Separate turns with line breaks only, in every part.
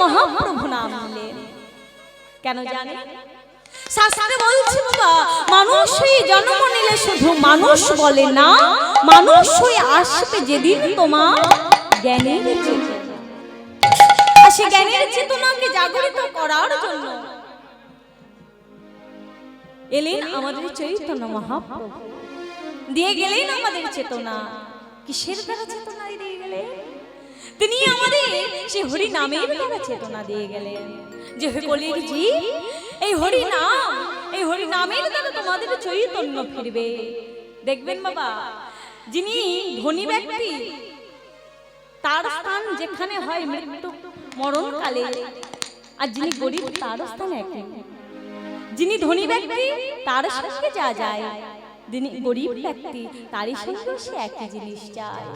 মহাপ্রভু নাম নিলেন। কেন জানে? শাস্ত্রে বলছে বাবা, মানুষ হয়ে জন্ম নিলে শুধু মানুষ বলে না, মানুষ হয়ে আসবে যেদিন তোমার জ্ঞানের চেতনা। আর সে জ্ঞানের চেতনাকে জাগরিত করার জন্য এলেন আমাদের চৈতন্য মহাপ্রভু, দিয়ে গেলেন আমাদের চেতনা। কিসের দ্বারা চেতনা দিয়ে গেলেন? তিনি আমাদের সেই হরি নামের দ্বারা চেতনা দিয়ে গেলেন। যে কলির জি এই হরি নাম, এই হরি নামের দ্বারা তোমাদের চৈতন্য ফিরবে। দেখবেন বাবা, যিনি ধনী ব্যক্তি তার স্থান যেখানে হয় মৃত্যু মরণকালে, আর যিনি গরিব তার স্থান একই। যিনি ধনী ব্যক্তি তার সঙ্গে যা যায়, যিনি গরিব ব্যক্তি তারই সঙ্গে সে একই জিনিস চায়।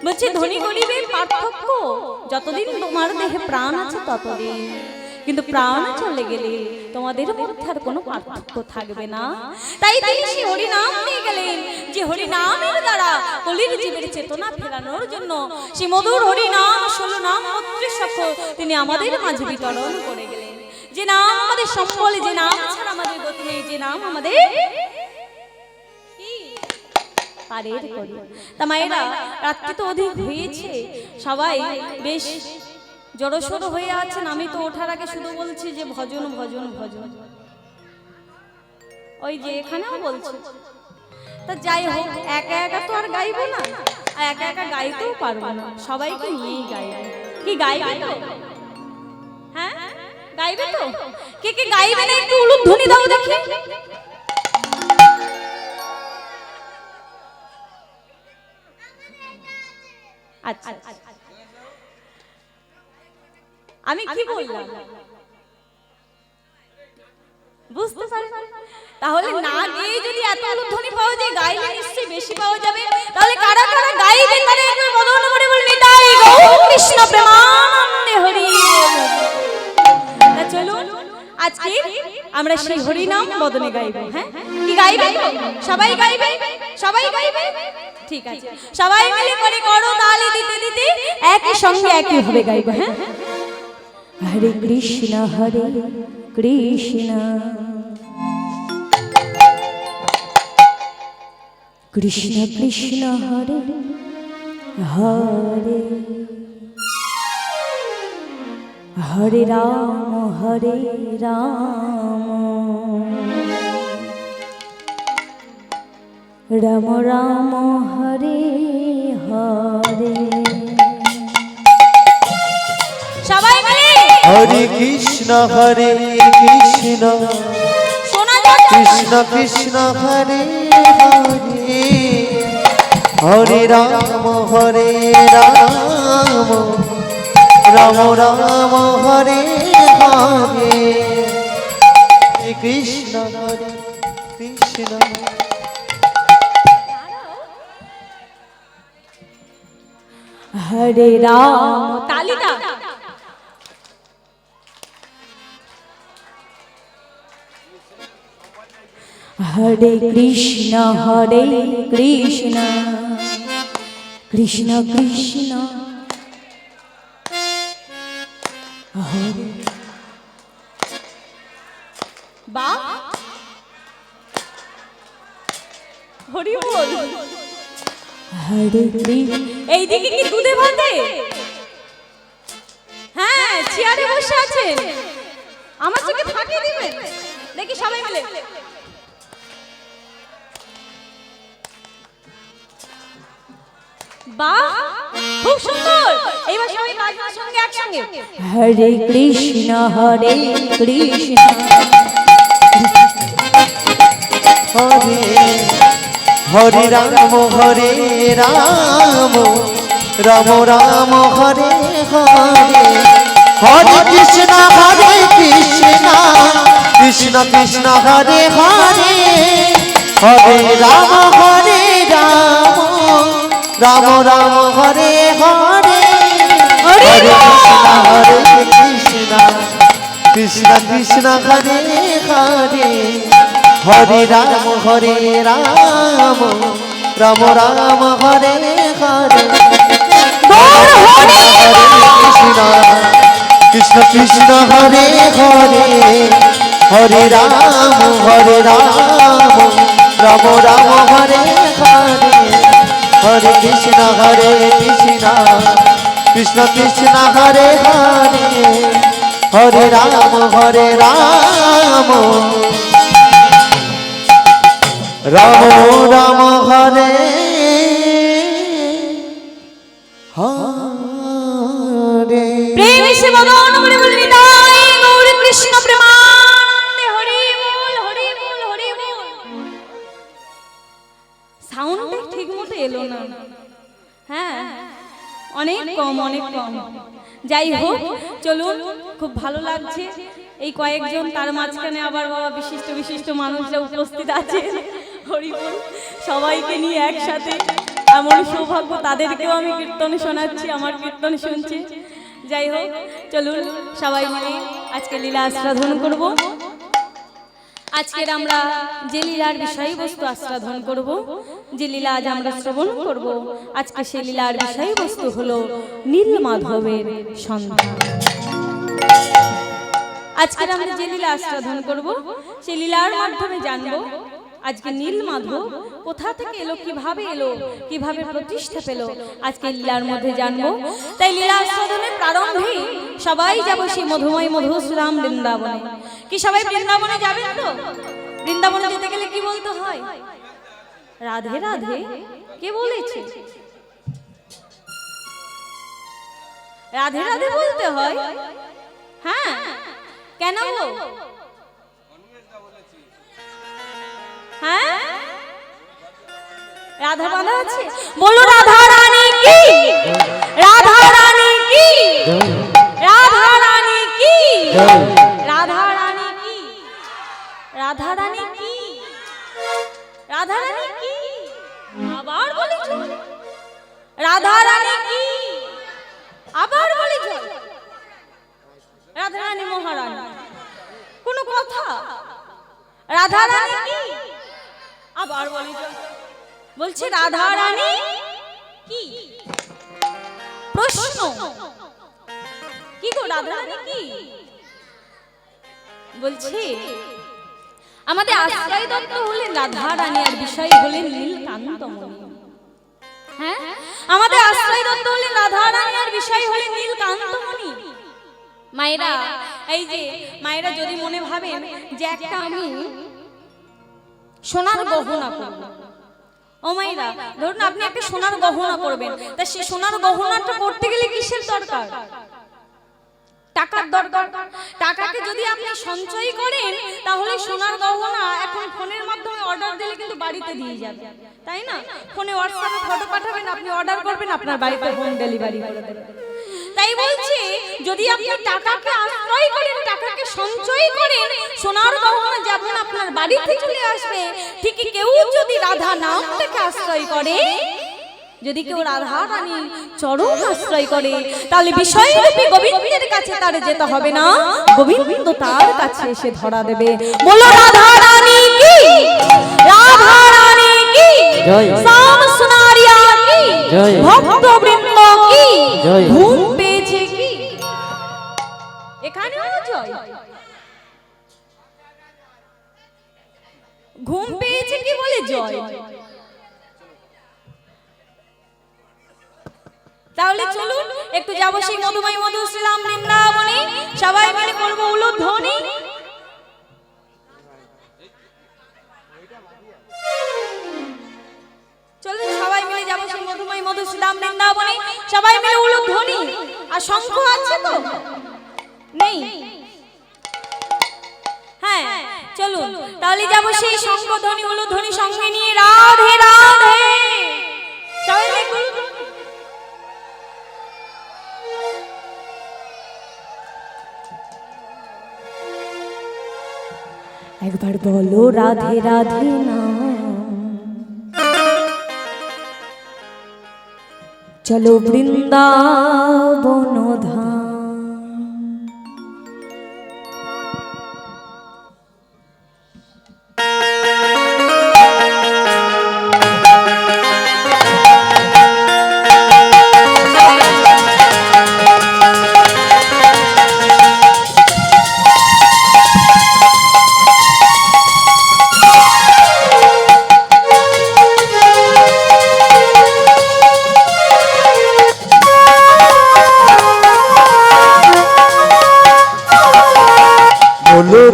বলছে ধনী গরিবের পার্থক্য যতদিন তোমার দেহে প্রাণ আছে ততদিন, কিন্তু প্রাণ চলে গেলে তোমাদের মধ্যে আর কোনো পার্থক্য থাকবে না। তাই তিনি সেই হরি নাম নিয়ে গেলেন, যে হরি নামের দ্বারা কলির জীবের চেতনা ফেরানোর জন্য সেই মধুর হরি নাম 16 নাম মন্ত্রসহ তিনি আমাদের মাঝে বিতরণ করে গেলেন। যে নাম আমাদের সম্বল, যে নাম ছাড়া আমাদের গতি নেই, যে নাম আমাদের পারের করি। তা মায়েরা, রাত্রি তো অধিক হয়েছে, সবাই বেশ জড়সড় হয়ে আছেন। আমি তো ওঠার আগে শুধু বলছি যে ভজন ভজন ভজন, ওই যে এখানেও বলছি। তা যাই হোক, একা একা তো আর গাইবো না, আর একা একা গাইতেও পারবো না, সবাইকে নিয়েই গাইবো। কি গাইবে তো? হ্যাঁ গাইবে তো? কে কে গাইবে না একটু উলুধ্বনি দাও দেখি। আচ্ছা, আমি কি বললাম বুঝতে পারেন? তাহলে না গিয়ে যদি এত উলুধ্বনি পাওয়া যায়, গাইলে নিশ্চয়ই বেশি পাওয়া যাবে। তাহলে কারা কারা গাইবে তারা একবার বদন করে বলবে তাই গৌর কৃষ্ণ প্রেমানন্দে হরি। চলুন আজকে আমরা সেই হরি নাম বদনে গাইবো। হ্যাঁ কি গাইবে? সবাই গাইবে? সবাই গাইবে? ঠিক আছে, সবাই মিলে করে করো তালি দিতে দিতে একই সঙ্গে একই ভাবে গাইবো। হ্যাঁ, হরে কৃষ্ণ কৃষ্ণ কৃষ্ণ কৃষ্ণ হরে হরে, হরে রাম রাম রাম হরে হরে। সবাই মিলে
হরে কৃষ্ণ কৃষ্ণ কৃষ্ণ কৃষ্ণ হরে হরে, হরে রাম রাম রাম হরে হরে, কৃষ্ণ কৃষ্ণ।
হরে রাম, তালিটা হরে কৃষ্ণ কৃষ্ণ কৃষ্ণ হরে। বা হরি বল। হরে এইদিকে কি দুধে ভাতে? হ্যাঁ চেয়ারে বসে আছেন, আমার চোখে ফাটিয়ে দিবেন দেখি সবাই মিলে। বাহ খুব সুন্দর। এইবার সবাই গাইবার সঙ্গে একসঙ্গে হরে কৃষ্ণ কৃষ্ণ
হরে হরে রাম রাম রাম হরে হরে, হরে কৃষ্ণ কৃষ্ণ কৃষ্ণ হরে হরে, হরে রাম রাম রাম হরে হরে, হরে কৃষ্ণ কৃষ্ণ কৃষ্ণ হরে হরে, হরে রাম রাম রাম হরে হরে, হরে কৃষ্ণ কৃষ্ণ হরে হরে হরে রাম রাম রাম হরে হরে হরে কৃষ্ণ কৃষ্ণ কৃষ্ণ হরে হরে হরে রাম রাম রাম হরে হরে।
প্রেম সে ভগবান বলে বলি তাই গৌর কৃষ্ণ প্রেমানন্দে হরি বল হরি বল হরি বল। সাউন্ডটা ঠিক মতো এলো না, হ্যাঁ অনেক কম। যাই হোক চলুন, খুব ভালো লাগছে এই কয়েকজন, তার মাঝখানে আবার বাবা বিশিষ্ট মানুষরা উপস্থিত আছে। হরি বল, সবাইকে নিয়ে একসাথে এমন সৌভাগ্য, তাদেরকেও আমি কীর্তন শোনাচ্ছি, আমার কীর্তন শুনছে। যাই হোক চলুন সবাই মিলে আজকে লীলা আস্বাদন করব। আজকের আমরা যে লীলার বিষয়বস্তু আস্বাদন করব, যে লীলা আজ আমরা শ্রবণ করব, আজকে সেই লীলার বিষয়বস্তু হলো নীলমাধবের সন্ধান। আজকের আমরা যে লীলা আস্বাদন করব, সেই লীলার মাধ্যমে জানবো আজকে নীলমাধব কোথা থেকে এলো, কিভাবে প্রতিষ্ঠা পেল, আজকে লীলার মধ্যে জানবো। তাই লীলা আস্বাদনের প্রারম্ভে সবাই যাব সেই মধুময় মধুসূদন বৃন্দাবনে। কি সবাই বৃন্দাবনে যাবেন তো? বৃন্দাবনে যেতে গেলে কি বলতে হয়? রাধে রাধে। কে বলেছে? রাধে রাধে বলতে হয়। হ্যাঁ, কেন? হ্যাঁ, রাধা বাঁধা আছে, বলো রাধা রানী কি, রাধা রানী কি, রাধা রানী কি, রাধা রানী কি, রাধা রানী কি, রাধা রানী কি, আবার বলি রাধা রানী কি, আবার বলি রাধা রানী মহারানী। কোনো কথা? রাধা রানী কি, আবার বলছে রাধা রানী কি। প্রশ্ন কি গো, রাধা রানী কি বলছে? আমাদের আশ্রয় দত্ত হলেন রাধা রানী, আর বিষয় হলেন নীলকান্তমণি। হ্যাঁ, আমাদের আশ্রয় দত্ত হলেন রাধা রানী, আর বিষয় হলেন নীলকান্তমণি। মায়েরা, এই যে মায়েরা যদি মনে ভাবেন যে একটা আমি সোনার গহনা করব, ও মায়েরা ধরুন আপনি একটা সোনার গহনা করবেন, তা সেই সোনার গহনাটা করতে গেলে কিসের দরকার? টাকার দরকার। টাকাকে যদি আপনি সঞ্চয় করেন তাহলে সোনার গহনা এখন ফোনের মাধ্যমে অর্ডার দিলে কিন্তু বাড়িতে দিয়ে যাবে, তাই না? ফোনে হোয়াটসঅ্যাপে ফটো পাঠাবেন, আপনি অর্ডার করবেন, আপনার বাড়িতে হোম ডেলিভারি করে দেবে। তাই বলছি, যদি আপনি টাকাকে আশ্রয় করেন, টাকাকে সঞ্চয় করেন, সোনার গহনা যেমন আপনার বাড়িতে চলে আসবে, ঠিকই কেউ যদি রাধা নামটাকে আশ্রয় করে, যদি কেউ রাধা রানী চরণ আশ্রয় করে, তাহলে বিষয়রূপী গোবিন্দের কাছে তার যেতে হবে না, গোবিন্দ তার কাছে এসে ধরা দেবে। বলো রাধা রানী কি, রাধা রানী কি, শ্যাম সুনারিয়া কি, ভক্ত বৃন্দ কি, ঘুম পেয়েছে কি। এখানেও জয়, ঘুম পেয়েছে কি বলে জয়। তাহলে চলুন একটু যাবো সেই মধুময় মধুসূদন বৃন্দাবনে, সবাই মিলে করবো উলুধ্বনি। চলুন সবাই মিলে যাবো সেই মধুময় মধুসূদন বৃন্দাবনে, সবাই মিলে উলুধ্বনি। আর শঙ্খ আছে তো? নেই? হ্যাঁ চলুন তাহলে যাবো সেই শঙ্খ ধ্বনি উলুধ্বনি সঙ্গে নিয়ে। রাধে রাধে, সবাই মিলে একবার বলো রাধে রাধে না, চলো বৃন্দাবন ধাম।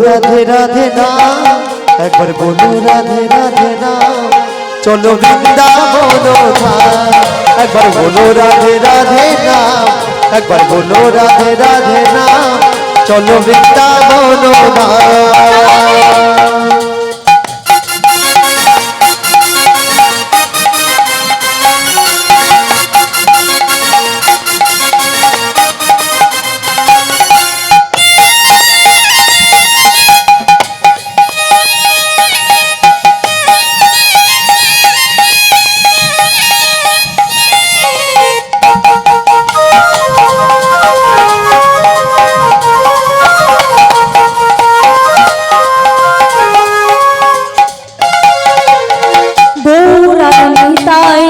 রাধে রাধে নাম, একবার বলো রাধে রাধে নাম, চলো বৃন্দাবন ধাম। একবার বলো রাধে রাধে নাম, একবার বলো রাধে রাধে নাম, চলো বৃন্দাবন ধাম। গৌরার নিতাই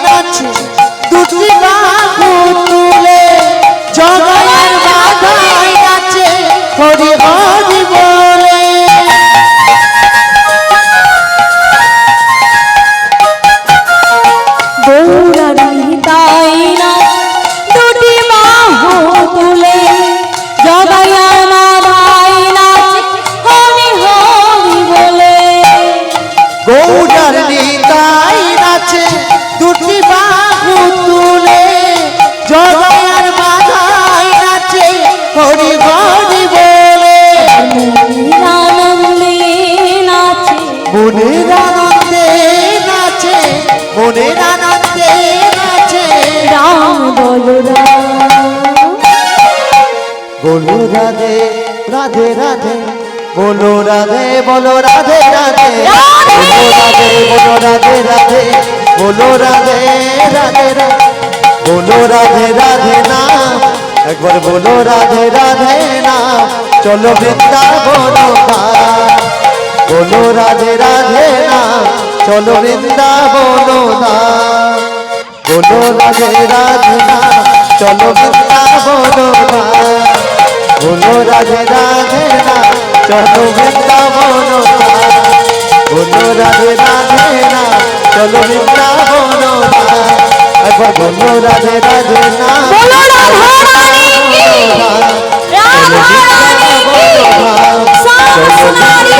নাচে দুটি বাহু তুলে, জগায়ার মাথায় নাচে হরি হরি বলে।
গৌরার নিতাই নাচে দুটি বাহু তুলে, জগায়ার মাথায় নাচে হরি হরি বলে।
গৌরার নিতাই নাচে দুটি বাহু তুলে, জগায়ার মাথায় নাচে হরি হরি বলে।
আনন্দে নাচে
মনের আনন্দে নাচে, মনের আনন্দে নাচে
রাম বলরাম।
বলো রাধে রাধে রাধে, বলো রাধে বলো রাধে রাধে, বলো রাধে বলো রাধে রাধে, বলো রাধে রাধে রাধে, বলো রাধে রাধে নাম, একবার বলো রাধে রাধে নাম, চলো বৃন্দাবন ধাম। বলো রাধে রাধে নাম, চলো বৃন্দাবন ধাম। বলো রাধে রাধে নাম, চলো বৃন্দাবন ধাম। বলো রাধে রাধে নাম, চলো বৃন্দাবন ধাম। বলো রাধে রাধে নাম, চলো বৃন্দাবন ধাম। একবার বলো রাধে রাধে নাম,
বলো রাধা রানী কি, রাধা রানী কি, সামসুনারি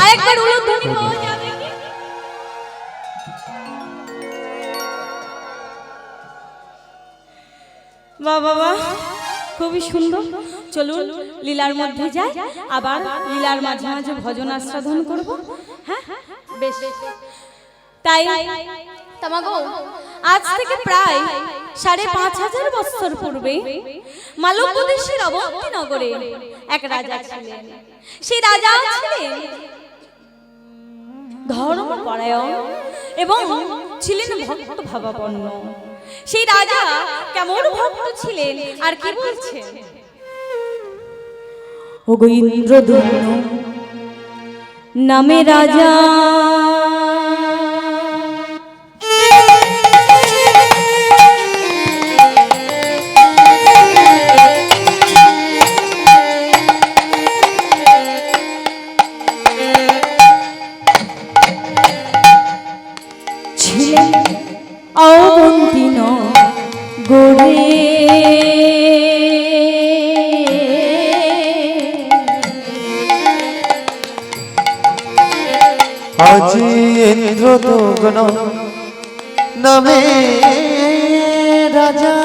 আরেকবার উলুধ্বনি পাওয়া যাবে কি? বাহ বাহ বাহ, খুবই সুন্দর। চলুন লীলার মধ্যে যাই, আবার লীলার মাঝে মাঝে ভজন আস্বাদন করব। হ্যাঁ বেশ। তাই তামাগো আজ থেকে প্রায় ৫৫০০ বছর পূর্বে মালব্য দেশের অবন্তী নগরে এক রাজা ছিলেন। সেই রাজা ছিলেন ধর্মপরায়ণ এবং ছিলেন ভক্ত ভাবাপন্ন। সেই রাজা কেমন ভক্ত ছিলেন আর কি বলছেন, ওগো ইন্দ্রদম্ন নামে রাজা ছিলেন অবন্তী নগরে।
আজি ইন্দ্রদগ্ন নামে রাজা,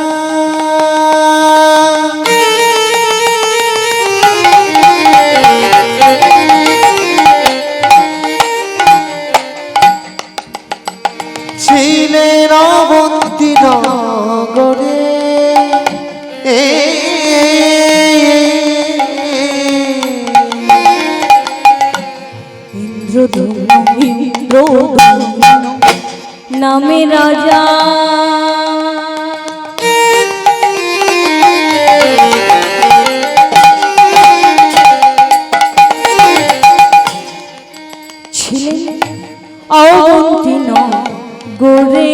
ছিলেন অবন্তী নগরে।
ইন্দ্রদম্ন নামে রাজা ছিলেন অবন্তী নগরে।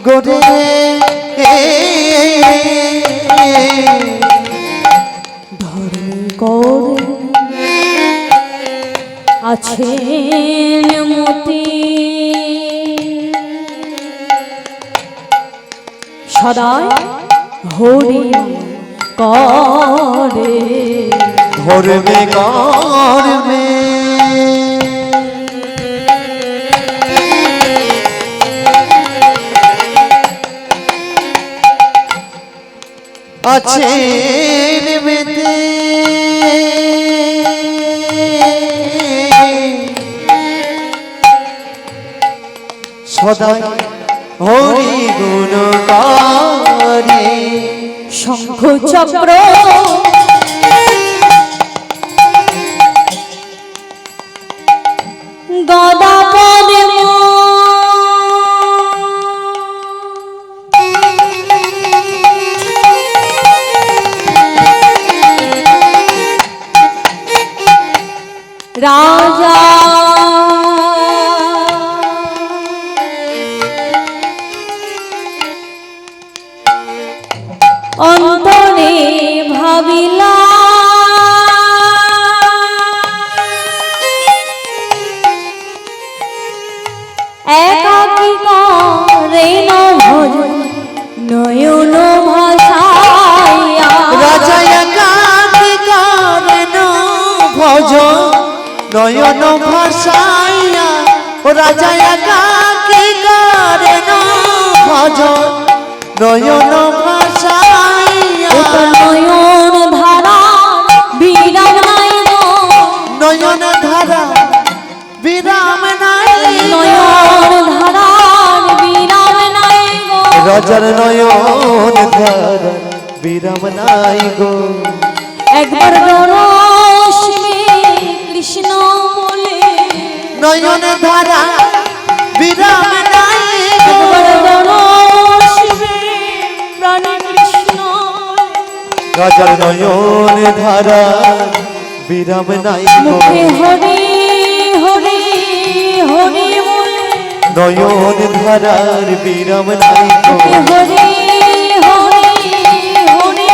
গোরে
ধর্ম করে আছেন মতি সদাই হরি করে
ধর্মে কর্মে আছেন মেতে সদাই হরি গুণ করে
শঙ্খ চক্র গদা পদে রাজা অন্তরে ভাবিলা একাকী করে ভজন নয়ন ভাষায়া
রাজা একাকী করেন ভজন নয়ন ভাষায়া রাজা একাকী করেন ভজন নয়ন ভাষায়া
নয়ন ধারা বিরাম নাই
নয়ন ধারা বিরাম নাই
নয়ন ধারা বিরাম নাই
রাজার নয়ন ধারা বিরাম নাই গো
একবার রসিবে কৃষ্ণ বলে
নয়ন ধারা বিরাম নাই
একবার রসিবে প্রাণে কৃষ্ণ
রাজার নয়ন ধারা বিরাম নাই গো
মুখে হরি হরি হরি বলে
নয়ন ধারার বিরাম নাই গো
হরি হরি হরি বলে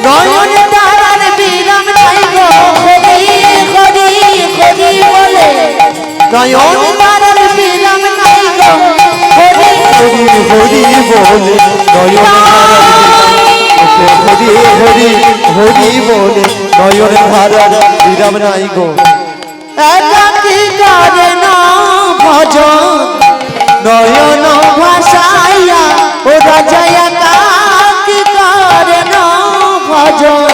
নয়ন ধারার বিরাম নাই গো হরি হরি হরি বলে নয়ন ধারার বিরাম নাই গো হরি হরি হরি বলে নয়ন ধারার হরি হরি হরি বলে নয়ন ধারার বিরাম নাই গো একাকী করেন ভজন নয়ন ভাষায়া ও রাজা একাকী করেন ভজন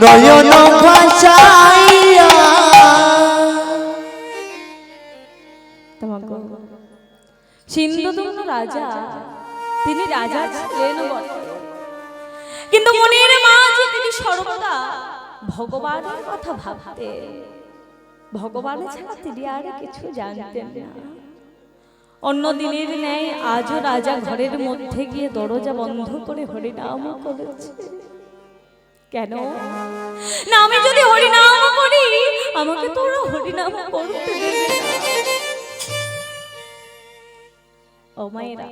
নয়ন ভাষায়া
সিন্ধুদুম্ন রাজা তিনি রাজা ছিলেন বটে কিন্তু মনের মাঝে তিনি সর্বদা ভগবানের কথা ভাবতেন ভগবান ছাড়া তিনি আর কিছু জানতেন না অন্য দিনের ন্যায় আজও রাজা ঘরের মধ্যে গিয়ে দরজা বন্ধ করে হরিনাম করেছে কেন না আমি যদি হরিনাম করি আমাকে তো ওরা হরিনাম করতে দেবে না। ও মায়েরা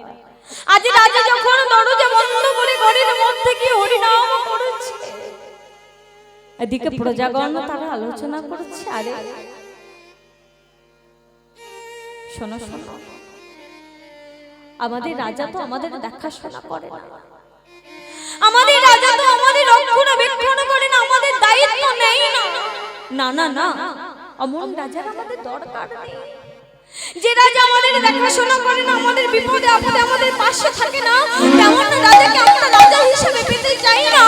আজ রাজা যখন দরজা বন্ধ করে ঘরের মধ্যে গিয়ে হরিনাম করেছে এদিকে প্রজাগণ তারা আলোচনা করছে আরে শোনো শোনো আমাদের রাজা তো আমাদের দেখাশোনা করে না আমাদের রাজা তো আমাদের রক্ষণাবেক্ষণ করে না আমাদের দায়িত্ব নেয় না না না না অমন রাজার আমাদের দরকার নেই যে রাজা আমাদের দেখাশোনা করে না আমাদের বিপদে আপদে আমাদের পাশে থাকে না তেমন রাজাকে আমরা রাজা হিসেবে পেতে চাই না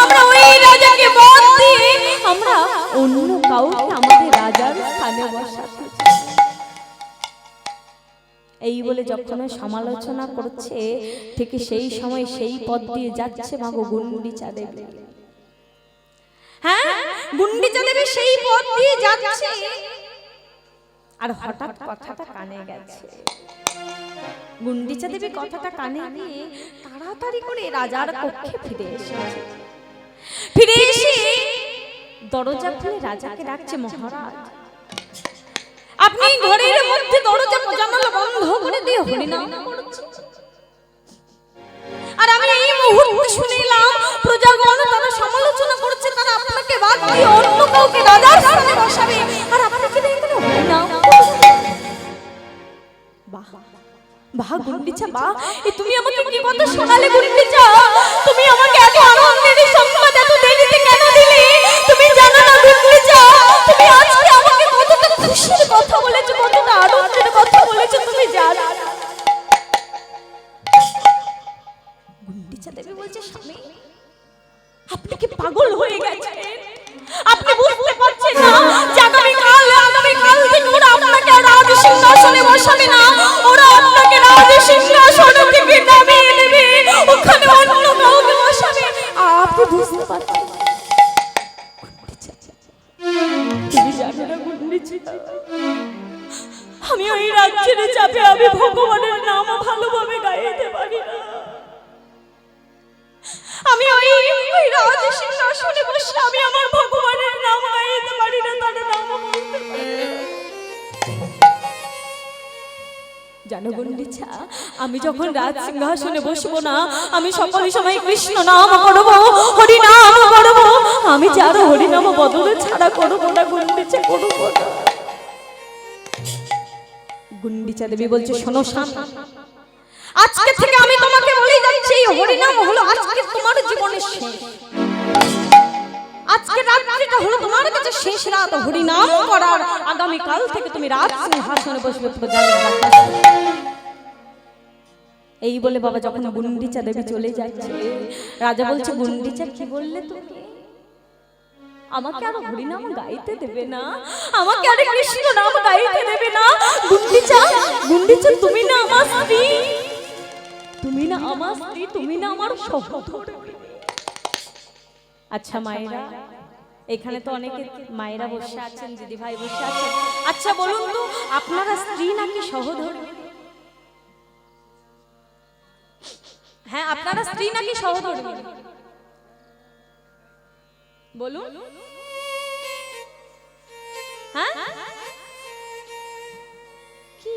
আমরা ওই রাজাকে মত দিয়ে আমরা অন্য কাউকে আমাদের রাজার স্থানে বসাতে চাই। এই বলে যখন সমালোচনা করছে ঠিক সেই সময় সেই পথ দিয়ে যাচ্ছে মাগো গুন্ডিচা দেবী হ্যাঁ গুন্ডিচা দেবী সেই পথ দিয়ে যাচ্ছে আর হঠাৎ কথাটা কানে গেছে গুন্ডিচা দেবী কথাটা কানে গিয়ে তাড়াতাড়ি করে রাজার কক্ষে ফিরে এসেছে ফিরে এসে দরজা খুলে রাজাকে ডাকছে মহারাজ আপনি ঘরের মধ্যে দরজা জানালা বন্ধ করে দিয়ে হরিনাম করছেন আর আমি এই মুহূর্তে শুনিলাম প্রজাগণ তারা সমালোচনা করছে, তারা আপনাকে বাদ দিয়ে অন্য কাউকে রাজার স্থানে বসাবে, আর আপনাকে দেখলো না। বাহ বাহ গুন্ডিচা বাহ, এ তুমি আমাকে কি কথা শোনালে গুন্ডিচা? তুমি আমাকে এত আনন্দের সংবাদ এত দেরিতে কেন দিলে? তুমি জানো না গুন্ডিচা, তুমি আজকে আমাকে কতটা খুশির কথা বলেছো, কতটা আনন্দের কথা বলেছো তুমি জানো? গুন্ডিচা দেবী বলছে, স্বামী আপনি কি পাগল হয়ে গেছেন? আপনি বুঝতে পারছেন না যে আগামীকাল থেকে ওরা আপনাকে রাজ সিংহাসনে বসাবে না, ওরা আপনাকে রাজ সিংহাসন থেকে নামিয়ে দেবে, ওখানে অন্য কাউকে বসাবে। আপনি বুঝতে পারছেন? তুমি জানো না গুন্ডিচা, আমি ওই রাজ্যের চাপে আমি ভগবানের নাম ভালোভাবে গাইতে পারি না। আমি ওই রাজ সিংহাসনে বসে আমি আমার ভগবানের নাম গাইতে পারি না, তার নাম বলতে পারি না। জানো গুন্ডিচা, আমি যখন রাজ সিংহাসনে বসবো না, আমি সকল সময় কৃষ্ণ নাম করব, হরি নাম করব, আমি যার হরি নাম বদলে ছাড়া করব না গুন্ডিচা, করব না। গুন্ডিচা দেবী বলছে, শোনো শান্তি, আজকে থেকে আমি তোমাকে বলে যাচ্ছি এই হরিনাম হলো আজকে তোমার জীবনের শেষ। আজকে রাত্রিটা হলো তোমার কাছে শেষ রাত হরিনাম করার। আগামী কাল থেকে তুমি রাজ সিংহাসনে বসবে প্রজাদের রাজা। এই বলে বাবা যখন গুন্ডিচা দেবী চলে যাচ্ছে, রাজা বলছে, গুন্ডিচা কি বললে তুমি? আমাকে আর হরিনাম গাইতে দেবে না, আমাকে আর কৃষ্ণ নাম গাইতে দেবে না? গুন্ডিচা তুমি না আমার স্ত্রী, তুমি না আমার স্ত্রী, তুমি না আমার সহধর্মিণী। আচ্ছা মায়েরা, এখানে তো অনেকে মায়েরা বসে আছেন, দিদি ভাই বসে আছেন, আচ্ছা বলুন তো আপনারা স্ত্রী নাকি সহধর্মিণী? হ্যাঁ, আপনারা স্ত্রী নাকি সহধর্মিণী বলুন। হ্যাঁ কি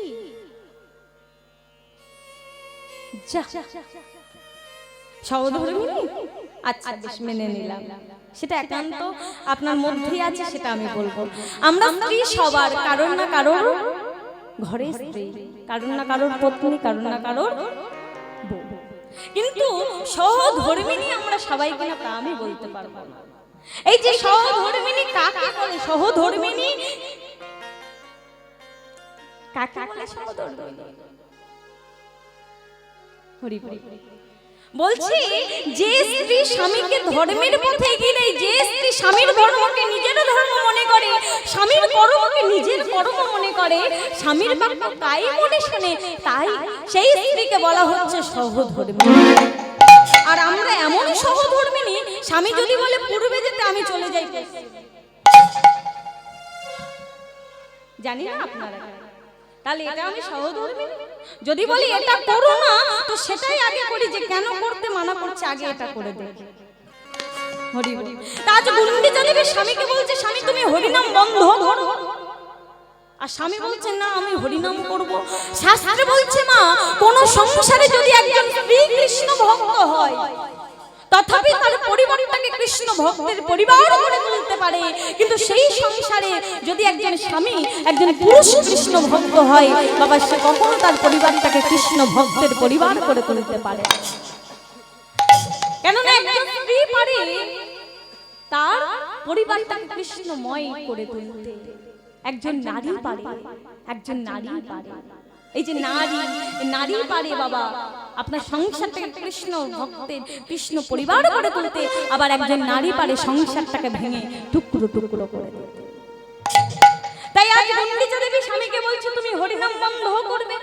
সহধর্মিণী? আচ্ছা বেশ, মেনে নিলাম, সেটা একান্ত আপনার মধ্যেই আছে, সেটা আমি বলবো। আমরা স্ত্রী সবার, কারণ না কারোর ঘরে স্ত্রী, কারণ না কারোর পত্নী, কারণ না কারোর বউ, কিন্তু সহধর্মিণী আমরা সবাই কিনা তা আমি বলতে পারবো না। এই যে সহধর্মিণী কাকে বলে? সহধর্মিণী কাকে বলে? সহধর্মিণী বলছি যে স্ত্রী স্বামীকে ধর্মের পথে এগিয়ে দেয়, যে স্ত্রী স্বামীর ধর্মকে নিজের ধর্ম মনে করে, স্বামীর কর্মকে নিজের কর্ম মনে করে, স্বামীর বাক্য তাই মনে শুনে, তাই সেই স্ত্রীকে বলা হচ্ছে সহধর্মিণী। আর আমরা এমন সহধর্মিণী, স্বামী যদি বলে পূর্বে যেতে আমি চলে যাই, জানি না আপনারা, তাহলে এটা আমি সহধর্মিণী? যদি বলি এটা করো না, তো সেটাই আগে করি, যে কেন করতে মানা করছে আগে এটা করে দে। হরি বল। তাজ গুন্ডিচা দেবী স্বামীকে বলছে, স্বামী তুমি হরিনাম বন্ধ করো, আর স্বামী বলছে না আমি হরিনাম করব। শাস্ত্রে বলছে মা, কোন সংসারে যদি একজন শ্রী কৃষ্ণ ভক্ত হয়, তথাপি তার পরিবারটাকে কৃষ্ণ ভক্তের পরিবার করে তুলতে পারে, কিন্তু সেই সংসারে যদি একজন স্বামী একজন পুরুষ কৃষ্ণ ভক্ত হয়, বাবা সে কখনো তার পরিবারটাকে কৃষ্ণ ভক্তের পরিবার করে তুলতে পারে। কেননা একজন স্ত্রী পারে তার পরিবারটাকে কৃষ্ণময় করে তুলতে, একজন নারী পারে, একজন নারী পারে। এই যে নারী পারে বাবা আপনার সংসারটাকে কৃষ্ণ ভক্তের কৃষ্ণ পরিবার করে তুলতে, আবার একজন নারী পারে সংসারটাকে ভেঙে টুকরো টুকরো করে দিতে। তাই আজ গুন্ডিচা দেবী স্বামীকে বলছে তুমি হরিনাম বন্ধ করবে,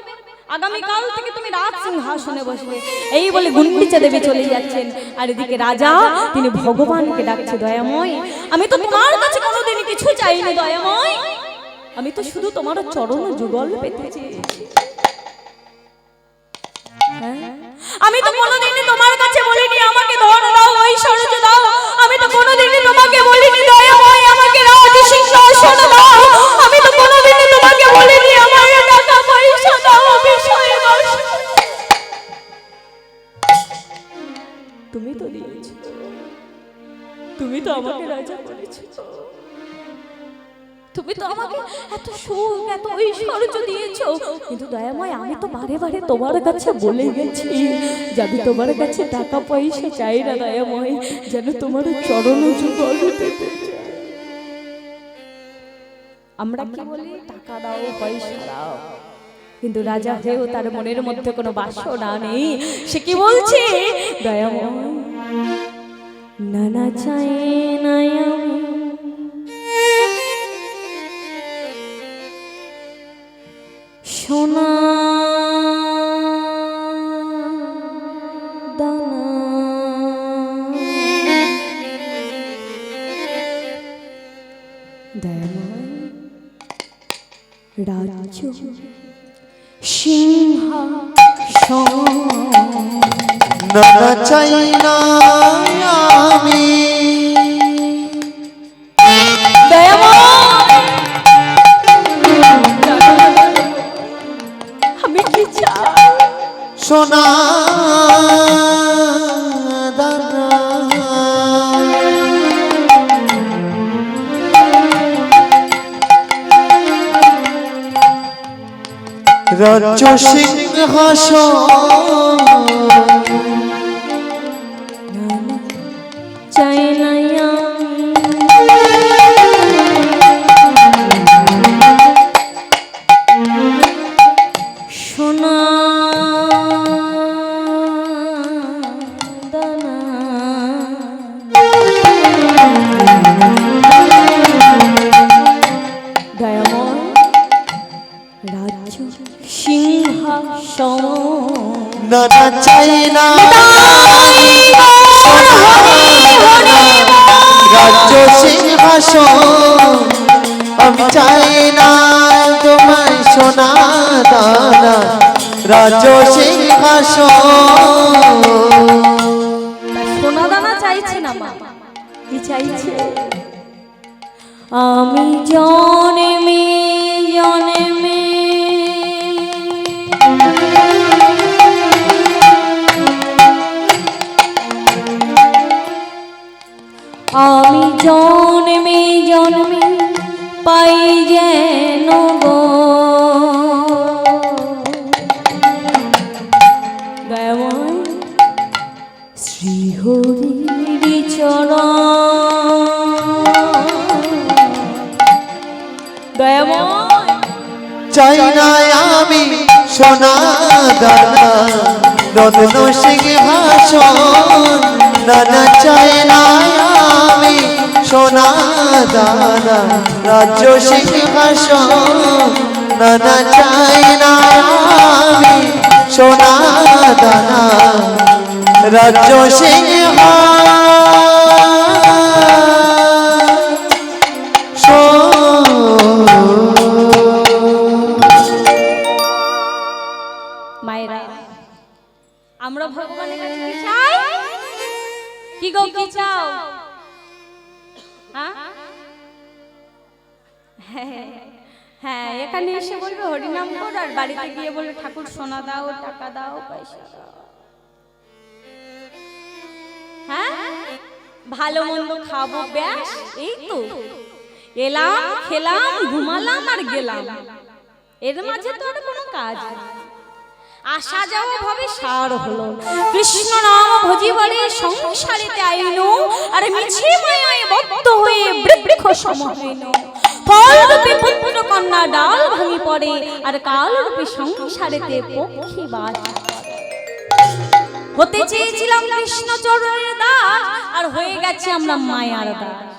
আগামীকাল থেকে তুমি রাজ সিংহাসনে বসবে। এই বলে গুন্ডিচা দেবী চলে যাচ্ছেন, আর এদিকে রাজা তিনি ভগবানকে ডাকছে, দয়াময় আমি তো তোমার কাছে কোনোদিন কিছু চাইনি, দয়াময় আমি তো শুধু তোমার চরণ যুগল পেতে চেয়েছি। আমি তো কোনোদিনই তোমার কাছে বলিনি আমাকে ধন দাও, ঐশ্বর্য দাও, আমি তো কোনোদিনই তোমাকে বলিনি দয়াময় আমাকে রাজ সিংহাসন দাও, আমি তো কোনোদিনই তোমাকে বলিনি আমাকে টাকা পয়সা দাও, বিষয় আমাকে রাজা করেছো, তুমি তো আমাকে এত সুখ এত ঐশ্বর্য দিয়েছো, কিন্তু দয়াময় আমি তো বারে বারে তোমার কাছে বলে গেছি যে আমি তোমার কাছে টাকা পয়সা চাই না দয়াময়, যেন তোমার চরণ যুগল পেতে চাই। আমরা কি বলি টাকা দাও পয়সা দাও, কিন্তু রাজা হয়েও তার মনের মধ্যে কোনো বাসনা নেই। সে কি বলছে, দয়াময় নানা চাই না আমি সোনা দানা, দয়াময় রাজ্য সিংহাসন
না চাই না আমি,
আমি কি চাই,
সোনা দানা রাজ্য সিংহাসন
চাই না সোনা দানা, দয়াময় রাজ্য সিংহাসন
না চাই না রাজ্য সিংহাসন, আমি চাই না তোমায় সোনা দানা রাজ্য সিংহাসন।
সোনা দানা চাইছে না মা, কি চাইছে, আমি জন্মে জন্মে আমি জন্মে জন্মে পাই যেন গো দয়াময় শ্রীহরির চরণ, দয়াময়
চাই না আমি সোনা দানা রত্ন সিংহাসন, না চাই না আমি সোনা দানা রাজ্য সিংহাসন, না চাই না আমি সোনা দানা রাজ্য
মায়েরা আমরা ভগবানের কাছে কি চাই, কি গো কি চাও, হ্যাঁ এখানে এসে বলবে হরিনাম কর, আর বাড়িতে গিয়ে বলবে ঠাকুর সোনা দাও টাকা দাও পয়সা দাও। হ্যাঁ ভালো মন্দ খাবো ব্যাস, এই তো এলাম খেলাম ঘুমালাম আর গেলাম, এর মাঝে তো আর কোনো কাজ নেই। আসা যাওয়া ভাবে সার হলো, কৃষ্ণ নাম ভজিবারে সংসারেতে আইনো, আর মিছে মায়ায় বদ্ধ হয়ে বৃক্ষ সম হইল। ফল রূপে পুত্র কন্যা ডাল ভাঙি পড়ে, আর কাল রূপে সংসারেতে পক্ষী বাস। হতে চেয়েছিলাম কৃষ্ণ চরণের দাস, আর হয়ে গেছে আমরা মায়ার দাস।